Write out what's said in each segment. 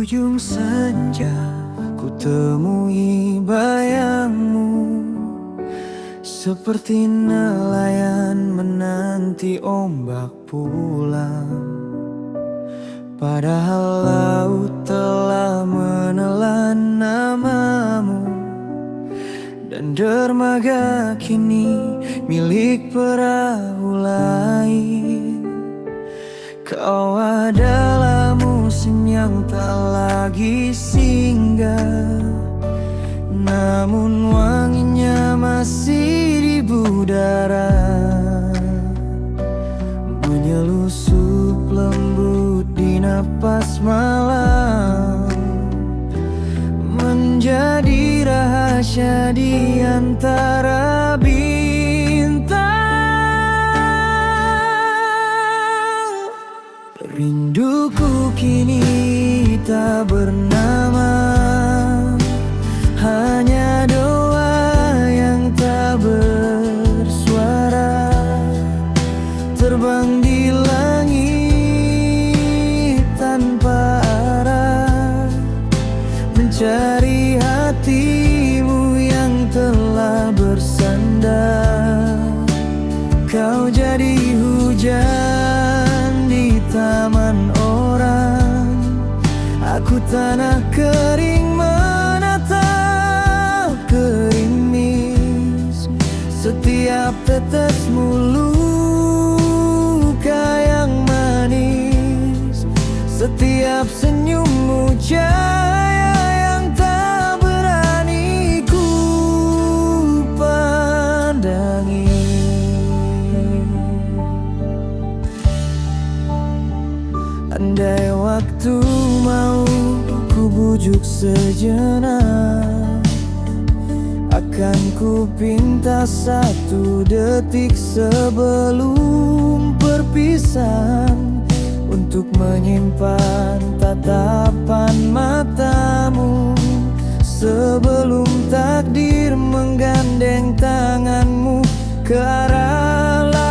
ujung senja ku temui bayangmu, seperti nelayan menanti ombak pulang. Padahal laut telah menelan namamu, dan dermaga kini milik perahu lain. Kau adalah musim yang tak lagi singgah, namun wanginya masih di budara, menyelusup lembut di napas malam, menjadi rahasia di antara bintang. Rinduku kini tak bernama, hanya doa yang tak bersuara, terbang di langit tanpa arah, mencari hatimu yang telah bersandar. Kau jadi hujan di taman orang, aku tanah kering menatap gerimis. Setiap tetesmu luka yang manis, setiap senyummu cahaya yang tak berani ku pandangi. Andai waktu mau ku bujuk sejenak, akan ku pinta satu detik sebelum perpisahan, untuk menyimpan tatapan matamu, sebelum takdir menggandeng tanganmu ke arah lain.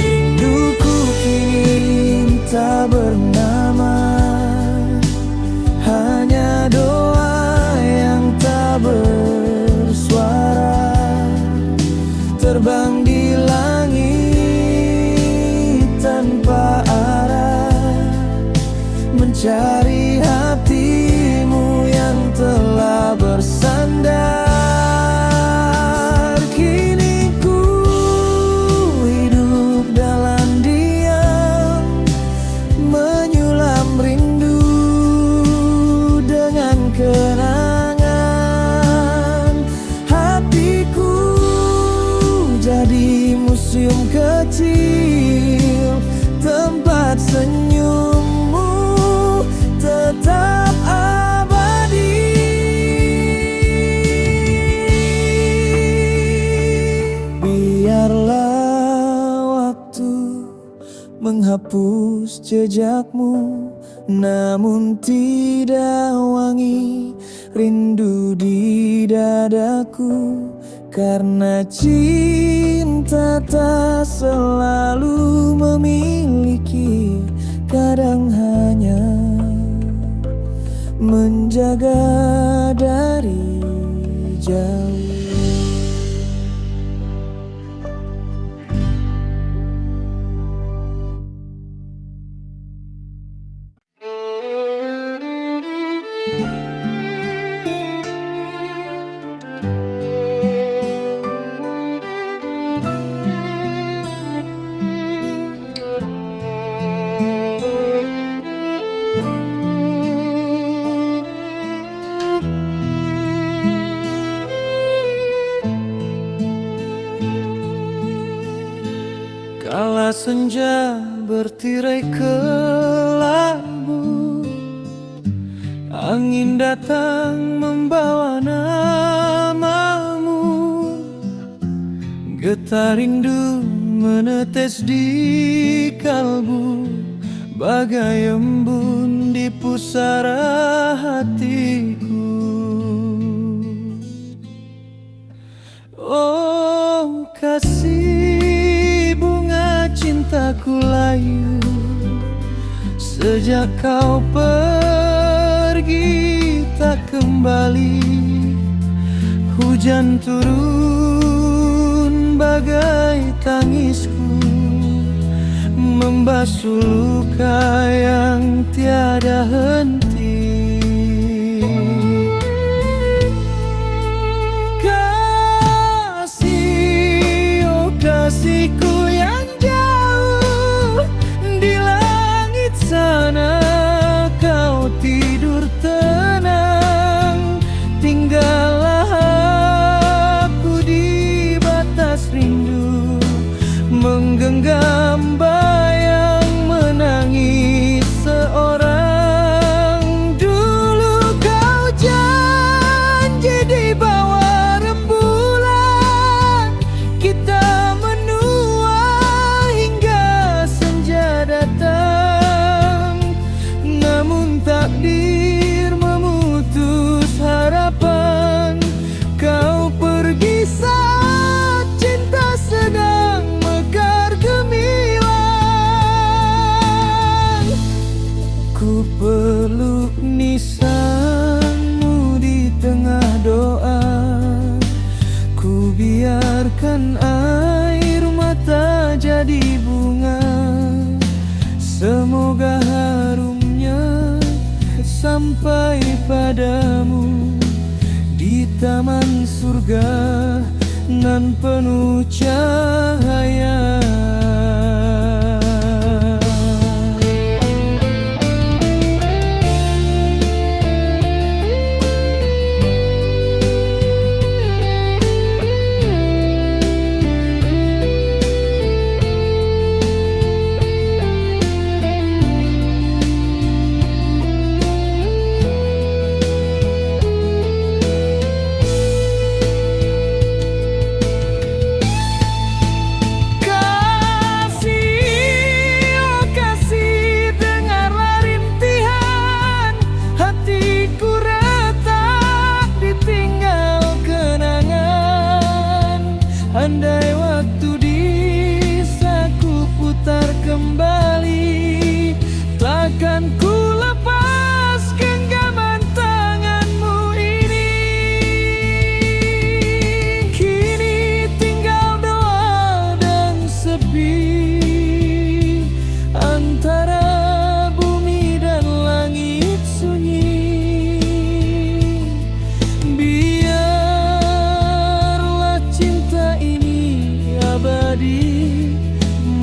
Rinduku kini tak bernama, hanya doa yang tak bersuara, terbang di langit tanpa arah, mencari hatimu yang telah bersandar. Kini ku hidup dalam diam, menyulam rindu dengan kenangan. Hatiku jadi museum kecil, tempat senyummu tetap abadi. Biarlah waktu menghapus jejakmu, namun tidak wangi rindu di dadaku. Karena cinta tak selalu memiliki, kadang hanya menjaga dari jauh. Kala senja bertirai kelabu, angin datang membawa namamu. Getar rindu menetes di kalbu, bagai embun di pusara hatiku. Oh kasih bunga cinta aku layu. Sejak kau pergi tak kembali, hujan turun bagai tangisku, membasuh luka yang tiada henti. Kasih, oh kasihku yang jauh di langit sana, kau tidur tenang, tinggallah aku di batas rindu, menggenggam bayang menangis seorang. Dulu kau janji di bawah rembulan, kita menua hingga senja datang. Namun takdir memutus harapan, kau pergi saat cinta sedang mekar gemilang. Ku peluk nisanmu di tengah doa, ku biarkan air mata jadi bunga. Semoga harumnya sampai padamu di taman surga nan penuh cahaya. Andai waktu bisa ku putar kembali, takkan ku lepas genggaman tanganmu ini. Kini tinggal doa dan sepi, antara bumi dan langit sunyi.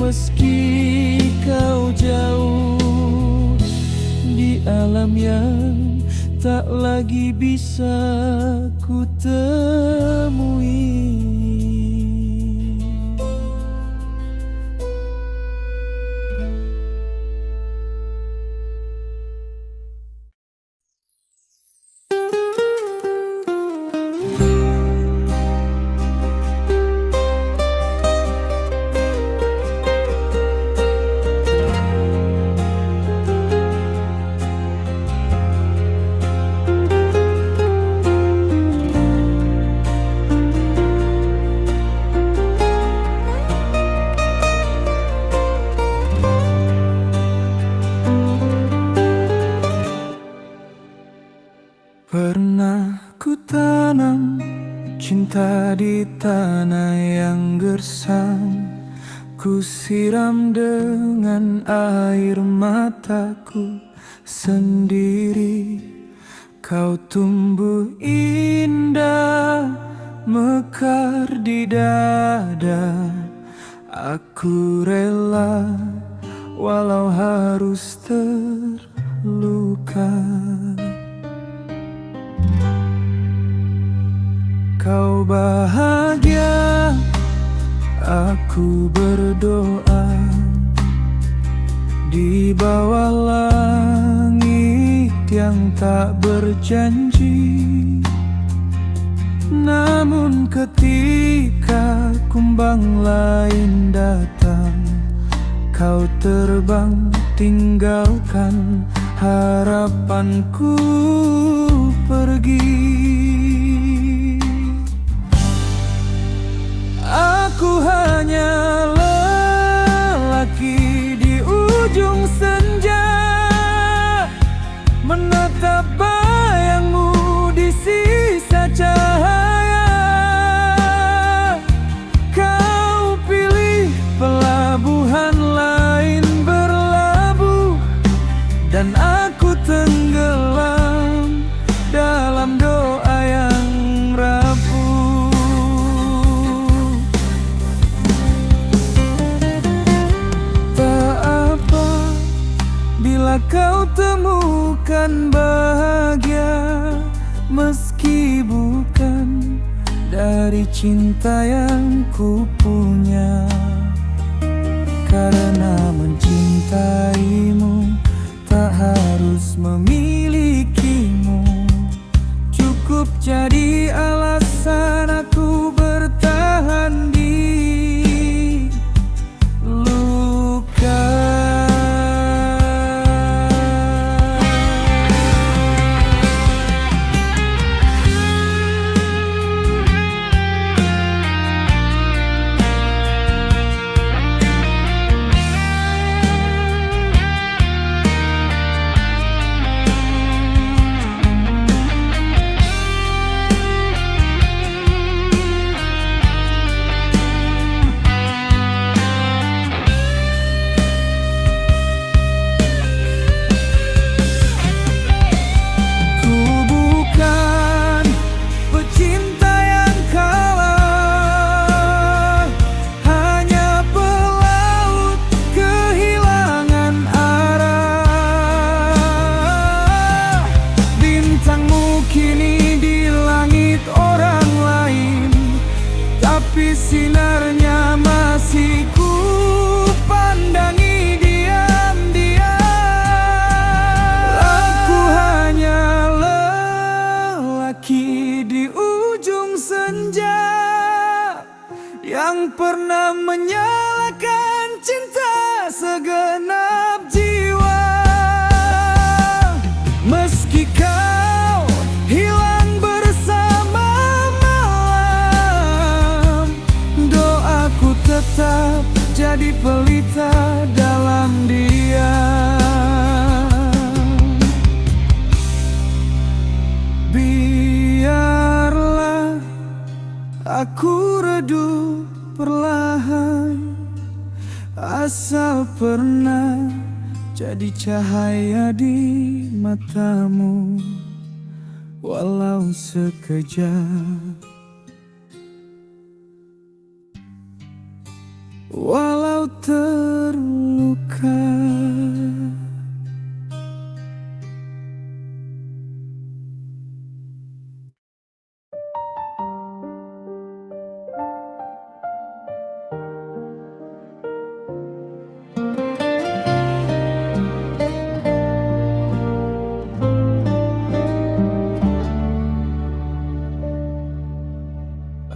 Meski kau jauh di alam yang tak lagi bisa ku temui. Pernah ku tanam cinta di tanah yang gersang, ku siram dengan air mataku sendiri. Kau tumbuh indah mekar di dada, aku rela walau harus terluka. Kau bahagia, aku berdoa di bawah langit yang tak berjanji. Namun ketika kumbang lain datang, kau terbang tinggalkan harapanku pergi. Aku hanya lelaki dan aku tenggelam dalam doa yang rapuh. Tak apa bila kau temukan bahagia, meski bukan dari cinta yang ku punya. Karena mencintaimu tak harus memilikimu, cukup jadi alasan aku bertahan di luka. Tapi sinarnya masih ku pandangi diam-diam. Aku hanya lelaki di ujung senja yang pernah menyalakan cinta segenap jiwa. Meski kau hilang bersama malam, doaku tetap jadi pelita dalam diam. Biarlah aku redup perlahan, asal pernah jadi cahaya di matamu, walau sekejap, walau terluka.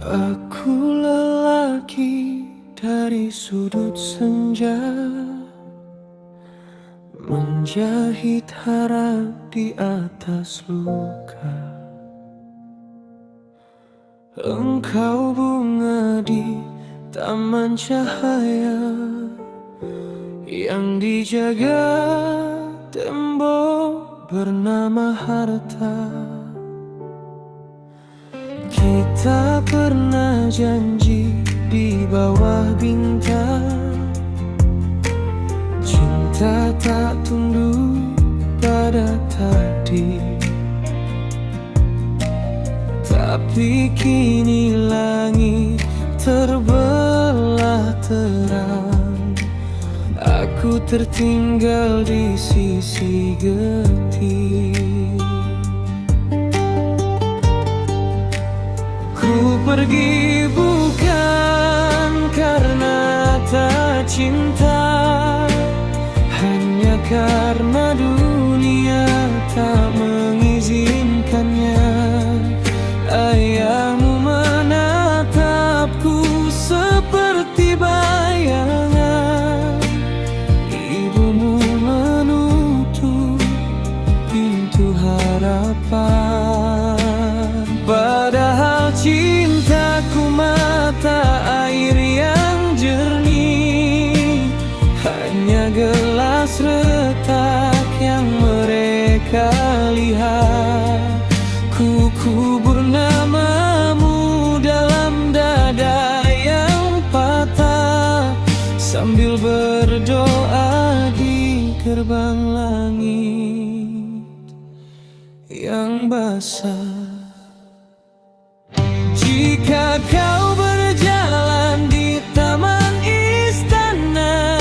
Aku lelaki dari sudut senja, menjahit harap di atas luka. Engkau bunga di taman cahaya yang dijaga tembok bernama harta. Kita pernah janji di bawah bintang, cinta tak tunduk pada takdir. Tapi kini langit terbelah terang, aku tertinggal di sisi getir. Ku pergi bukan karena tak cinta, hanya karena dunia tak mengizinkannya. Ayahmu menatapku seperti bayangan, ibumu menutup pintu harapan. Padahal cintaku mata air yang jernih, hanya gelas retak yang mereka lihat. Ku kubur namamu dalam dada yang patah, sambil berdoa di gerbang langit. langit yang basah. Jika kau berjalan di taman istana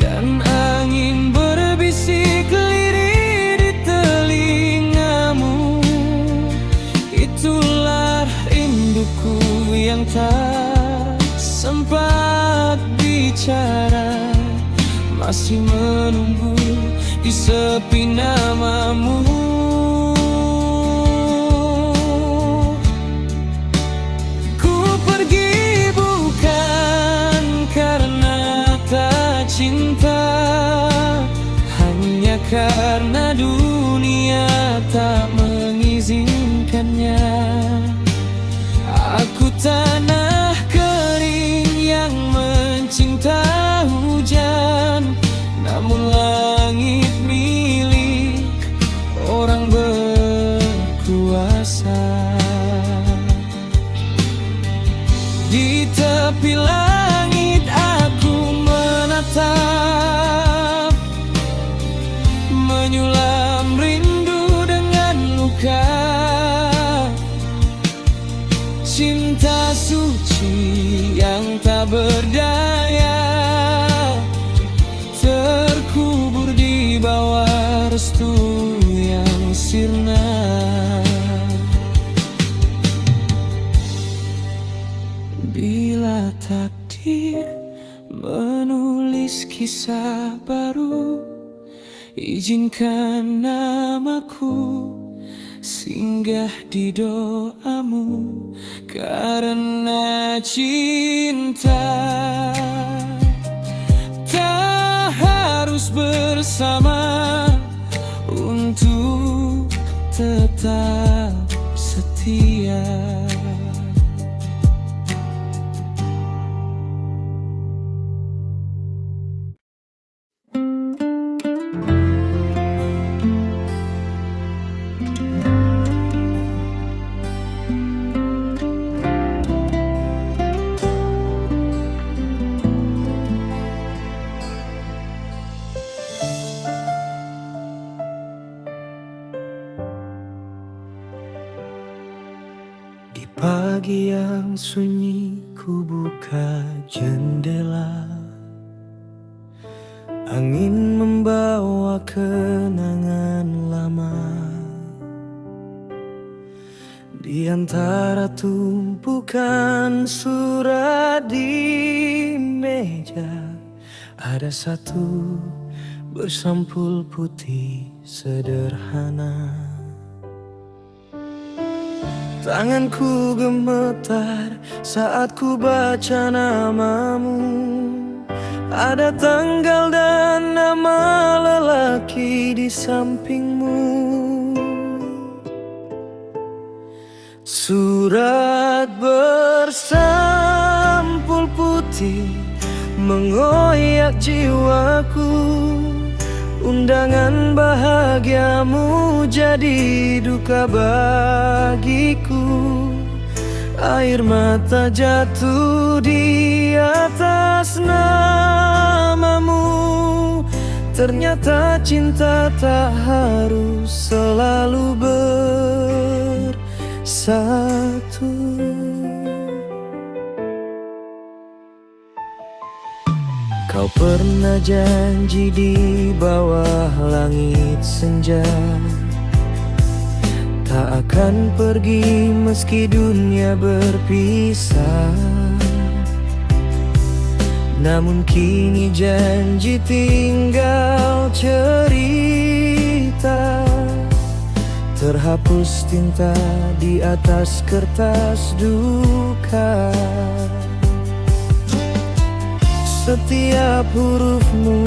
dan angin berbisik lirih di telingamu, itulah rinduku yang tak sempat bicara, masih menunggu di sepi namamu. Ku pergi bukan karena tak cinta, hanya karena dunia tak mengizinkannya. Aku tanah kering yang mencinta hujan, namun langit milik orang berkuasa. Di tepi langit aku menatap, menyulam rindu dengan luka. Cinta suci yang tak berdaya, terkubur di bawah restu yang sirna. Bila takdir menulis kisah baru, izinkan namaku singgah di doamu, karena cinta tak harus bersama untuk tetap setia. Di pagi yang sunyi ku buka jendela, angin membawa kenangan lama. Di antara tumpukan surat di meja, ada satu bersampul putih sederhana. Tanganku gemetar saat ku baca namamu, ada tanggal dan nama lelaki di sampingmu. Surat bersampul putih mengoyak jiwaku, undangan bahagiamu jadi duka bagiku. Air mata jatuh di atas namamu, ternyata cinta tak harus selalu bersatu. Kau pernah janji di bawah langit senja, tak akan pergi meski dunia berpisah. Namun kini janji tinggal cerita, terhapus tinta di atas kertas duka. Setiap hurufmu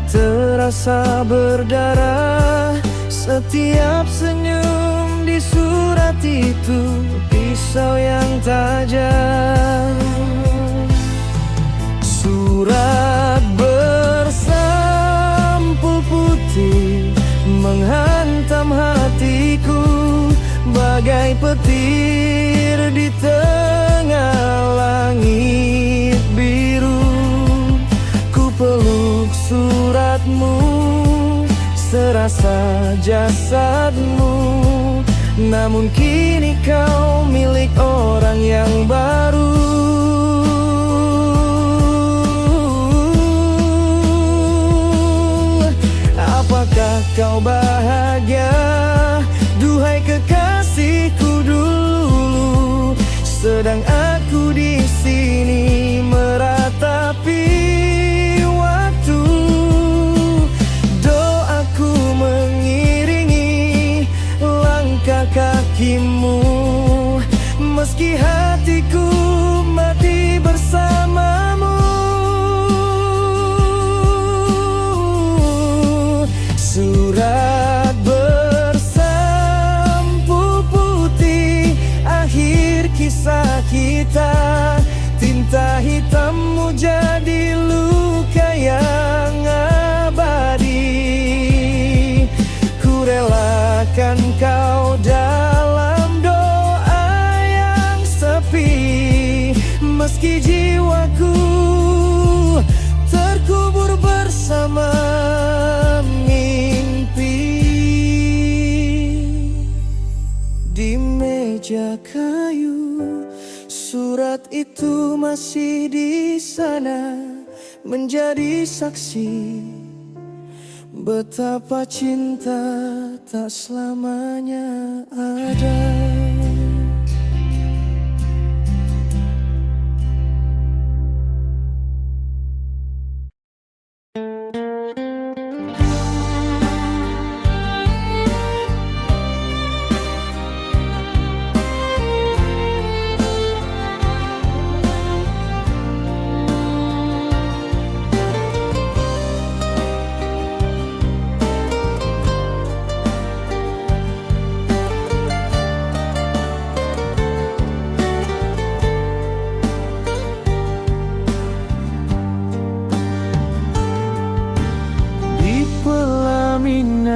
terasa berdarah, setiap senyum di surat itu pisau yang tajam. Surat bersampul putih menghantam hatiku, bagai petir di tengah langit biru. Ku peluk suratmu terasa jasadmu. Namun kini kau milik orang yang baru. Apakah kau bahagia? Duhai kekasihku dulu, sedang aku di sini meratapi waktu. Doaku mengiringi langkah kakimu, meski hatiku mati bersamamu. Surat bersampu putih, akhir kisah kita. Tinta hitammu jadi luka yang abadi. Ku relakan kau dalam doa yang sepi, meski jiwaku terkubur bersama di meja kayu. Surat itu masih di sana, menjadi saksi betapa cinta tak selamanya ada.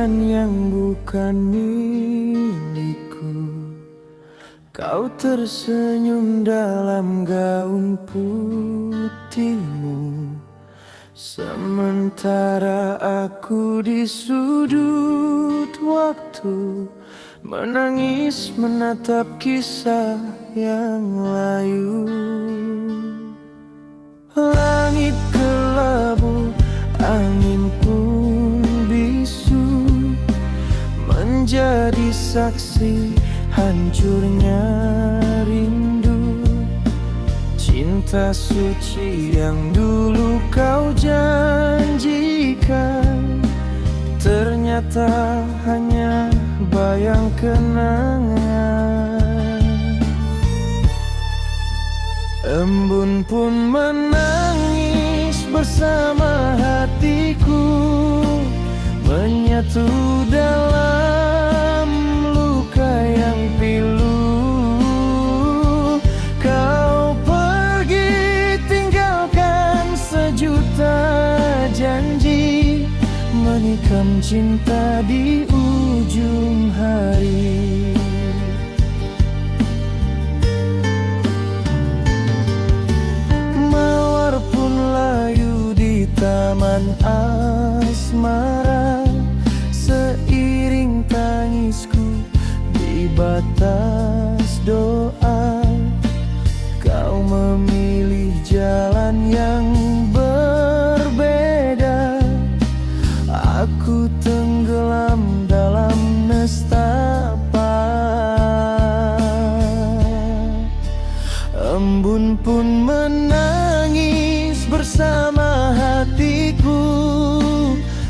Yang bukan milikku, kau tersenyum dalam gaun putihmu, sementara aku di sudut waktu menangis menatap kisah yang layu. Langit kelabu, angin pun bisu, menjadi saksi hancurnya rindu. Cinta suci yang dulu kau janjikan, ternyata hanya bayang kenangan. Embun pun menangis bersama hatiku, menyatu dalam luka yang pilu. Kau pergi tinggalkan sejuta janji, menikam cinta di ujung hari. Mawar pun layu di taman asmara, seiring tangisku di batas doa. Kau memilih jalan yang berbeda, aku tenggelam dalam nestapa. Embun pun menangis bersama hatiku,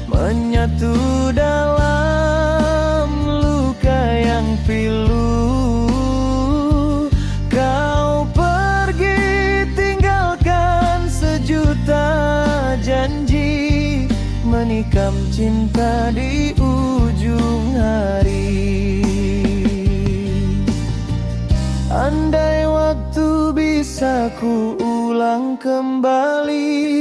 menyatu dalam luka yang pilu. Kau pergi tinggalkan sejuta janji, menikam cinta di ujung hari. Andai waktu bisa ku ulang kembali,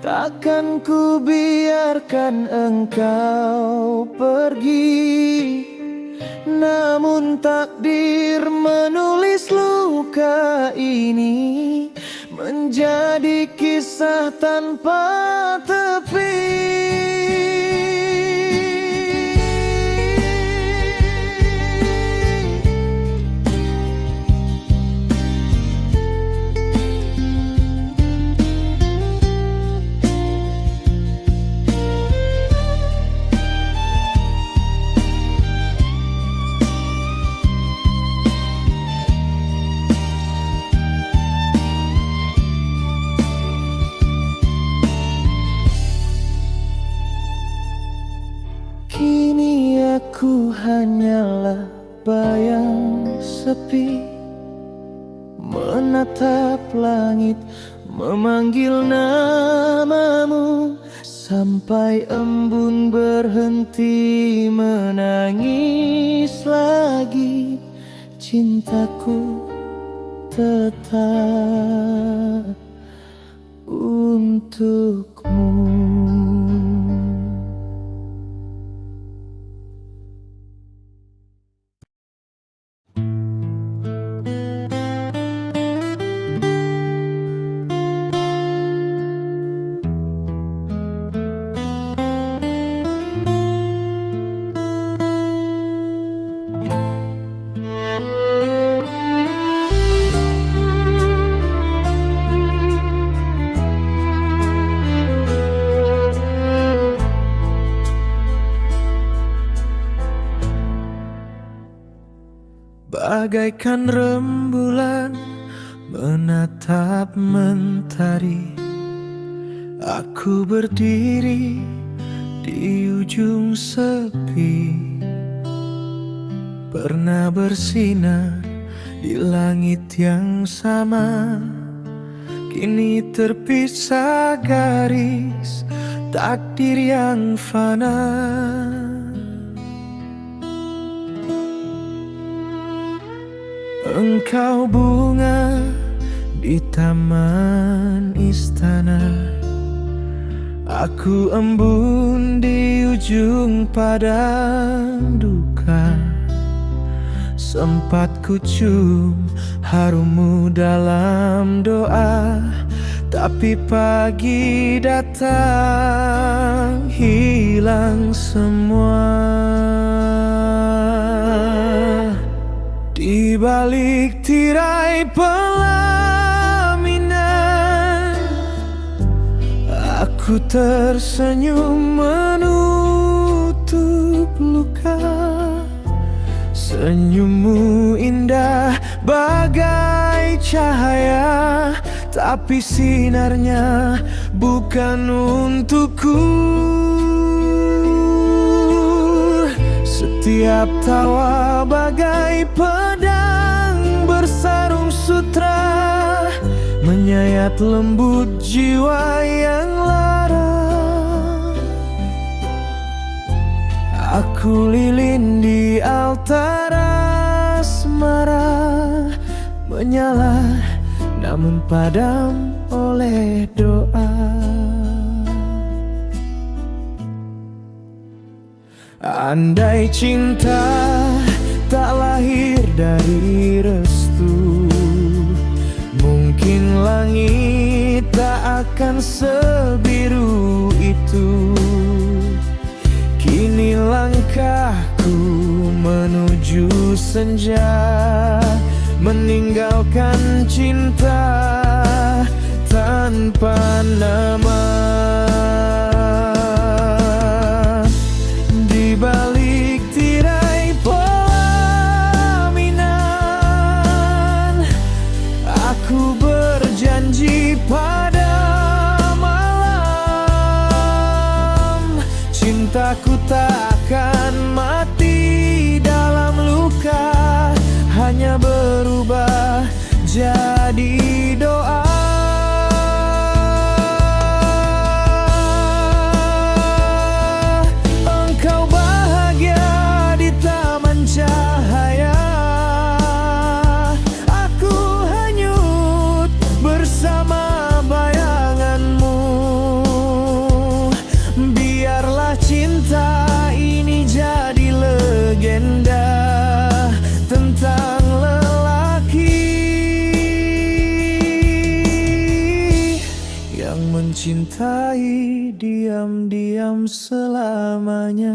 takkan ku biarkan engkau pergi. Namun takdir menulis luka ini menjadi kisah tanpa tepi. hanyalah bayang sepi, menatap langit memanggil namamu, sampai embun berhenti menangis lagi. Cintaku tetap untukmu. Bagaikan rembulan menatap mentari, aku berdiri di ujung sepi. Pernah bersinar di langit yang sama, kini terpisah garis takdir yang fana. Engkau bunga di taman istana, aku embun di ujung padang duka. Sempat ku cium harummu dalam doa, tapi pagi datang hilang semua. Di balik tirai pelaminan, aku tersenyum menutup luka. Senyummu indah bagai cahaya, tapi sinarnya bukan untukku. Setiap tawa bagai pedang bersarung sutra, menyayat lembut jiwa yang lara. Aku lilin di altara asmara, menyala namun padam oleh doa. Andai cinta tak lahir dari restu, mungkin langit tak akan sebiru itu. Kini langkahku menuju senja, meninggalkan cinta tanpa nama. Di balik tirai pelaminan, aku berjanji pada malam, cintaku tak akan mati dalam luka, hanya berubah jadi doa. Mencintai diam-diam selamanya.